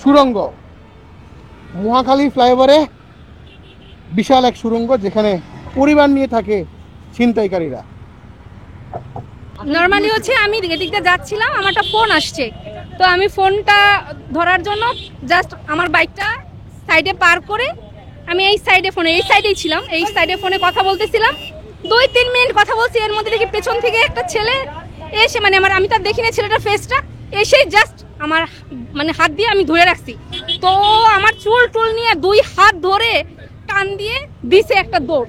সুড়ঙ্গ, মহাখালী ফ্লাইওভারে বিশাল এক সুড়ঙ্গ যেখানে পরিবার নিয়ে থাকে ছিনতাইকারীরা। নর্মালি হচ্ছে আমি এদিকটা যাচ্ছিলাম, আমার একটা ফোন আসছে, তো আমি ফোনটা ধরার জন্য জাস্ট আমার বাইকটা সাইডে পার করে আমি এই সাইডেই ছিলাম, এই সাইডে ফোনে কথা বলতেছিলাম। 2-3 মিনিট কথা বলছি, এর মধ্যে দেখি পেছন থেকে একটা ছেলে এসে, মানে আমি তার দেখি না ছেলেটার ফেসটা, এসে জাস্ট আমার হাত দিয়ে আমি ধরে রাখছি, তো আমার চুল টুল নিয়ে 2 হাত ধরে টান দিয়ে দিছে একটা দৌড়।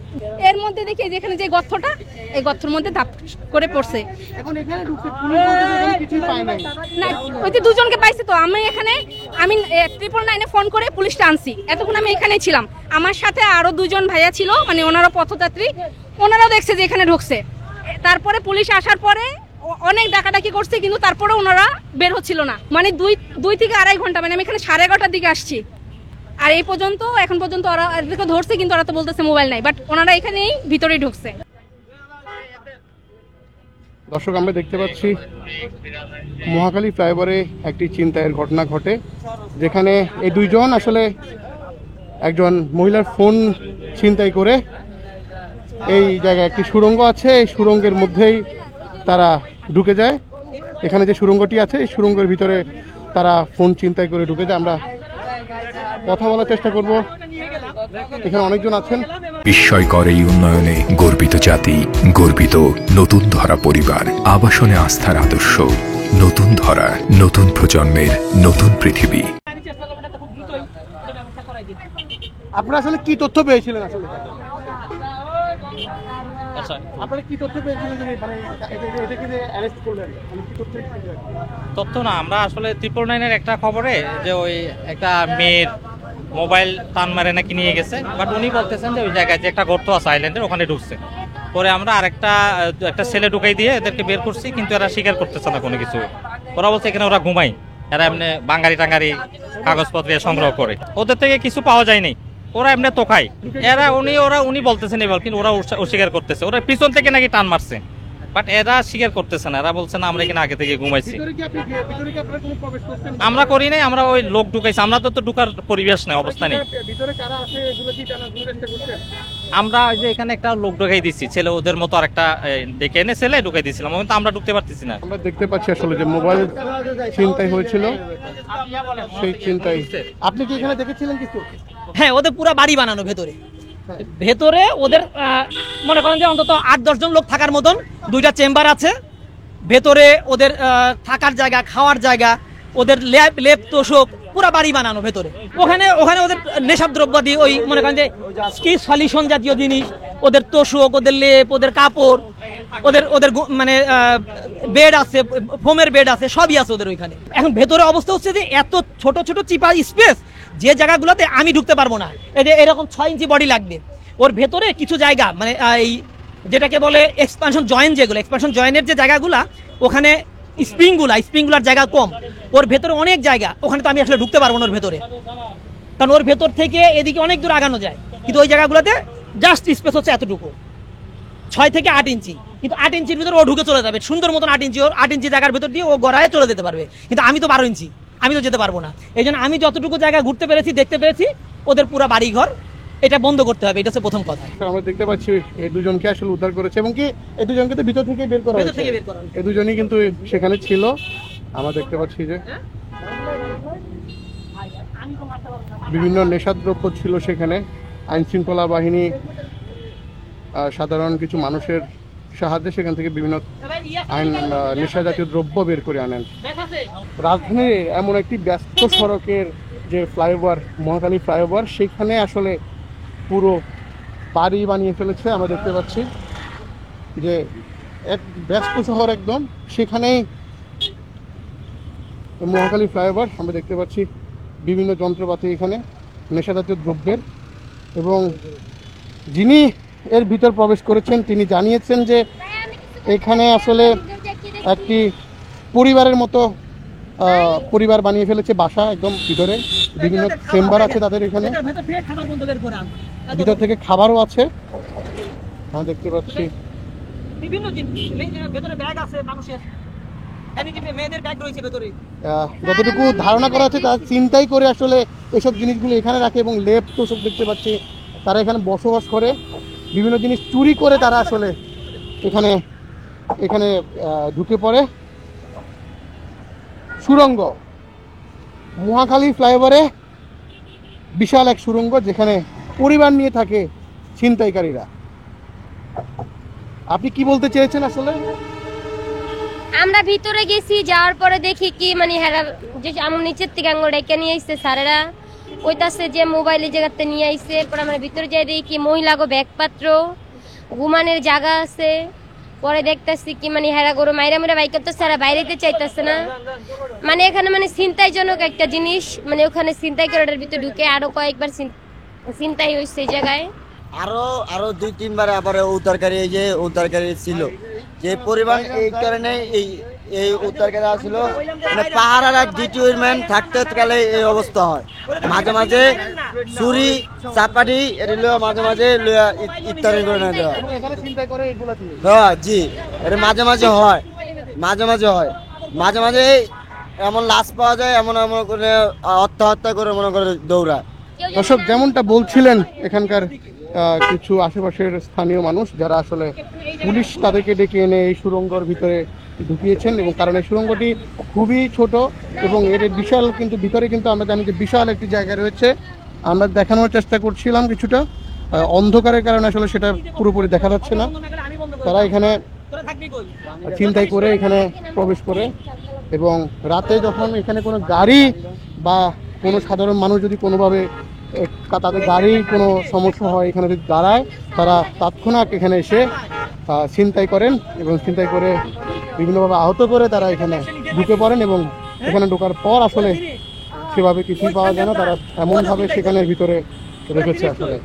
এর মধ্যে দেখি যেখানে যে গর্তটা, এই গর্তের মধ্যে ধাপ করে পড়ছে। এখন এখানে ঢুকছে, পুলিশ বলতে এখানে কিছুই পায় নাই। না, ওই যে 2 জনকে পাইছে, তো আমি 999-এ ফোন করে পুলিশটা আনছি। এতক্ষণ আমি এখানেই ছিলাম, আমার সাথে আরো 2 জন ভাইয়া ছিল, মানে ওনারা পথযাত্রী, ওনারাও দেখছে যে এখানে ঢুকছে। তারপরে পুলিশ আসার পরে অনেক ডাকাডাকি করছে, কিন্তু তারপরে ওনারা বের হচ্ছিল না, মানে 2 থেকে 2.5 ঘন্টা, মানে আমি এখানে 11:30টার দিকে আসছি, আর এই পর্যন্ত এখন পর্যন্ত ওরা এদেরকে ধরছে, কিন্তু ওরা তো বলতেছে মোবাইল নাই, বাট ওনারা এখানেই ভিতরেই ঢুকছে। দর্শক, আমরা দেখতে পাচ্ছি মহাখালী ফ্লাইওভারে একটি ছিনতাইয়ের ঘটনা ঘটে, যেখানে এই 2 জন আসলে একজন মহিলার ফোন ছিনতাই করে এই জায়গায় একটি সুড়ঙ্গ আছে, এই সুড়ঙ্গের মধ্যেই তারা ঢুকে যায়। এখানে যে সুড়ঙ্গটি আছে, এই সুড়ঙ্গের ভিতরে তারা ফোন ছিনতাই করে ঢুকে যায়। আমরা কথা বলার চেষ্টা করব, এখানে অনেকজন আছেন। বিস্ময়কর এই উন্নয়নে গর্বিত জাতি, গর্বিত নতুন ধরা পরিবার, আবাসনে আস্থার আদর্শ, নতুন ধরা, নতুন প্রজন্মের নতুন পৃথিবী। আপনারা আসলে কি তথ্য পেয়েছিলেন? আসলে আপনারা কি তথ্য পেয়েছিলেন? তথ্য না, আমরা আসলে 999-এর একটা খবরে যে ওই একটা মেয়ের মোবাইল টান মারে নাকি নিয়ে গেছে, বাট উনি বলতেছেন যে ওই জায়গায় যে একটা গর্ত আছে আইল্যান্ডের, ওখানে ঢুকছে। পরে আমরা একটা ছেলে ঢুকাই দিয়ে এদেরকে বের করছি, কিন্তু এরা স্বীকার করতেছে না কোনো কিছু। ওরা বলছে এখানে ওরা ঘুমাই, এরা এমনি বাঙালি টাঙ্গারি কাগজপত্র সংগ্রহ করে, ওদের থেকে কিছু পাওয়া যায়নি, ওরা এমনি তো খায়। উনি বলতেছেন এবার, কিন্তু ওরা অস্বীকার করতেছে, ওরা পিছন থেকে নাকি টান মারছে, বাট এরা স্বীকার করতেছে না। এরা বলছে না আমরা এখানে আগে থেকে ঘুমাইছি। আমরা করি নাই, আমরা ওই লোক ঢুকাইছি, আমরা তো ঢুকার পরিবেশ নেই, অবস্থা নেই। আমরা ওই যে এখানে একটা লোক ঢুকাই দিচ্ছি, ছেলে ওদের মতো আরেকটা ডেকে এনে ছেলে ঢুকাই দিচ্ছিলাম, কিন্তু আমরা ঢুকতে পারতেছি না। আমরা দেখতে পাচ্ছি আসলে যে মোবাইল ছিনতাই হয়েছিল, সেই ছিনতাই আপনি কি এখানে দেখেছিলেন কিছু? হ্যাঁ, ওদের পুরো বাড়ি বানানো ভেতরে ওদের মনে করেন যে অন্তত 8-10 জন লোক থাকার মতন 2টা চেম্বার আছে ভেতরে, ওদের থাকার জায়গা, খাওয়ার জায়গা, ওদের লেপ তোষক, পুরো বাড়ি বানানো ভেতরে। ওখানে ওদের নেশার দ্রব্যাদি, ওই মনে করেন যে স্কিন সলিউশন জাতীয় জিনিস, ওদের তোষক, ওদের লেপ, ওদের কাপড়, ওদের মানে বেড আছে, ফোমের বেড আছে, সবই আছে ওদের ওইখানে। এখন ভেতরে অবস্থা হচ্ছে যে এত ছোট ছোট চিপা স্পেস, যে জায়গাগুলোতে আমি ঢুকতে পারবো না, এরকম 6 ইঞ্চি বডি লাগবে। ওর ভেতরে কিছু জায়গা, মানে এই যেটাকে বলে এক্সপানশন জয়েন্ট, যেগুলো এক্সপানশন জয়েন্টের যে জায়গাগুলা, ওখানে স্প্রিংগুলার জায়গা কম, ওর ভেতরে অনেক জায়গা, ওখানে তো আমি আসলে ঢুকতে পারবো না ওর ভেতরে, কারণ ওর ভেতর থেকে এদিকে অনেক দূর আগানো যায়, কিন্তু ওই জায়গাগুলোতে জাস্ট স্পেস হচ্ছে এতটুকু, 6 থেকে 8 ইঞ্চি, কিন্তু 8 ইঞ্চির ভিতরে ও ঢুকে চলে যাবে সুন্দর মতন। 8 ইঞ্চি, ওর 8 ইঞ্চি জায়গার ভেতর দিয়ে ও গড়ায় চলে যেতে পারবে, কিন্তু আমি তো 12 ইঞ্চি, আমি তো যেতে পারবো না। এই জন্য আমি যতটুকু জায়গা ঘুরতে পেরেছি, দেখতে পেরেছি, ওদের পুরো বাড়ি ঘর, এটা বন্ধ করতে হবে, এটা হচ্ছে প্রথম কথা। আমরা দেখতে পাচ্ছি এই 2 জনকে আসলে উদ্ধার করেছে, এবং কি এই 2 জনকে তো ভিতর থেকে বের করা হয়েছে, এই 2 জনই কিন্তু সেখানে ছিল। আমরা দেখতে পাচ্ছি যে বিভিন্ন নেশাদ্রব্য ছিল সেখানে। আইন শৃঙ্খলা বাহিনী সাধারণ কিছু মানুষের সাহায্যে সেখান থেকে বিভিন্ন নেশা জাতীয় দ্রব্য বের করে আনেন। রাজধানীর এমন একটি ব্যস্ত সড়কের যে ফ্লাইওভার, মহাখালী ফ্লাইওভার, সেখানে আসলে পুরো বাড়ি বানিয়ে ফেলেছে। আমরা দেখতে পাচ্ছি যে এক ব্যস্ত শহর একদম, সেখানেই মহাখালী ফ্লাইওভার। আমরা দেখতে পাচ্ছি বিভিন্ন যন্ত্রপাতি এখানে নেশাজাতীয় দ্রব্যের, এবং যিনি এর ভিতর প্রবেশ করেছেন তিনি জানিয়েছেন যে এখানে আসলে একটি পরিবারের মতো পরিবার বানিয়ে ফেলেছে, বাসা একদম ভিতরে, বিভিন্ন চেম্বার আছে তাদের এখানে, ভিতর থেকে খাবারও আছে। আমরা দেখতে পাচ্ছি বিভিন্ন ভেতরে ব্যাগ আছে মানুষের, মেয়েদের ব্যাগ রয়েছে ভেতরে। যতটুকু ধারণা করা আছে তারা চিন্তাই করে আসলে এসব জিনিসগুলো এখানে রাখে এবং লেপ তো সব দেখতে পাচ্ছি তারা এখানে বসবাস করে, বিভিন্ন জিনিস চুরি করে তারা আসলে এখানে এখানে ঢুকে পড়ে। সুড়ঙ্গ, মহাখালী ফ্লাইওভারে বিশাল এক সুড়ঙ্গ যেখানে পরিবার নিয়ে থাকে ছিনতাইকারীরা। আপনি কি বলতে চেয়েছেন আসলে? আমরা ভিতরে গেছি, যাওয়ার পরে দেখি কি মানে হেরা যে আমার নিচের থেকে আঙুল ডেকে নিয়ে আসছে স্যারেরা, কইতাছে যে মোবাইল এই জায়গাতে নিয়ে আইছে। এরপর আমরা ভিতরে যাই দেখি কি মহিলাগো ব্যাগপত্র, ঘুমানোর জায়গা আছে। পরে দেখতেছি কি মানে হেরা গরু মাইরা মাইরা বাইক করতেছে, হেরা বাইরেতে চাইতেছে না। মানে এখানে মানে ছিনতাইজনক একটা জিনিস, মানে ওখানে ছিনতাই করে ওটার ভিতরে ঢুকে আরো কয়েকবার ছিনতাই হয়েছে এই জায়গায়। আরো 2-3 বার আবার উদ্ধারকারী, এই যে উদ্ধারকারী ছিল যে পরিমাণ, এই কারণে এই উদ্ধারকারী আসলো মানে পাহারার এক ডিটিউরম্যান থাকতে গেলে এই অবস্থা হয়। মাঝে মাঝে চুরি চাপাটি এটা মাঝে মাঝে ইত্যাদি করে না দেওয়া। এখানে চিন্তাই করে এগুলো দিয়ে। হ্যাঁ জি, এটা মাঝে মাঝে হয়, মাঝে মাঝে এমন লাশ পাওয়া যায়, এমন করে আত্মহত্যা করে মনে করে দৌড়ায়। দর্শক, যেমনটা বলছিলেন এখানকার কিছু আশেপাশের স্থানীয় মানুষ যারা আসলে পুলিশ তাদেরকে ডেকে এনে এই সুড়ঙ্গর ভিতরে ঢুকিয়েছেন, এবং কারণ এই সুড়ঙ্গটি খুবই ছোট এবং এর বিশাল, কিন্তু ভিতরে কিন্তু আমরা জানি যে বিশাল একটি জায়গা রয়েছে। আমরা দেখানোর চেষ্টা করছিলাম কিছুটা, অন্ধকারের কারণে আসলে সেটা পুরোপুরি দেখা যাচ্ছে না। তারা এখানে ছিনতাই করে এখানে প্রবেশ করে, এবং রাতে যখন এখানে কোনো গাড়ি বা কোনো সাধারণ মানুষ যদি কোনোভাবে তাদের গাড়ির কোনো সমস্যা হয়, এখানে যদি দাঁড়ায়, তারা তৎক্ষণাৎ এখানে এসে ছিনতাই করেন এবং ছিনতাই করে বিভিন্নভাবে আহত করে তারা এখানে ঢুকে পড়েন। এবং এখানে ঢোকার পর আসলে সেভাবে কিছুই পাওয়া যায় না, তারা এমনভাবে সেখানের ভিতরে রেখেছে আসলে।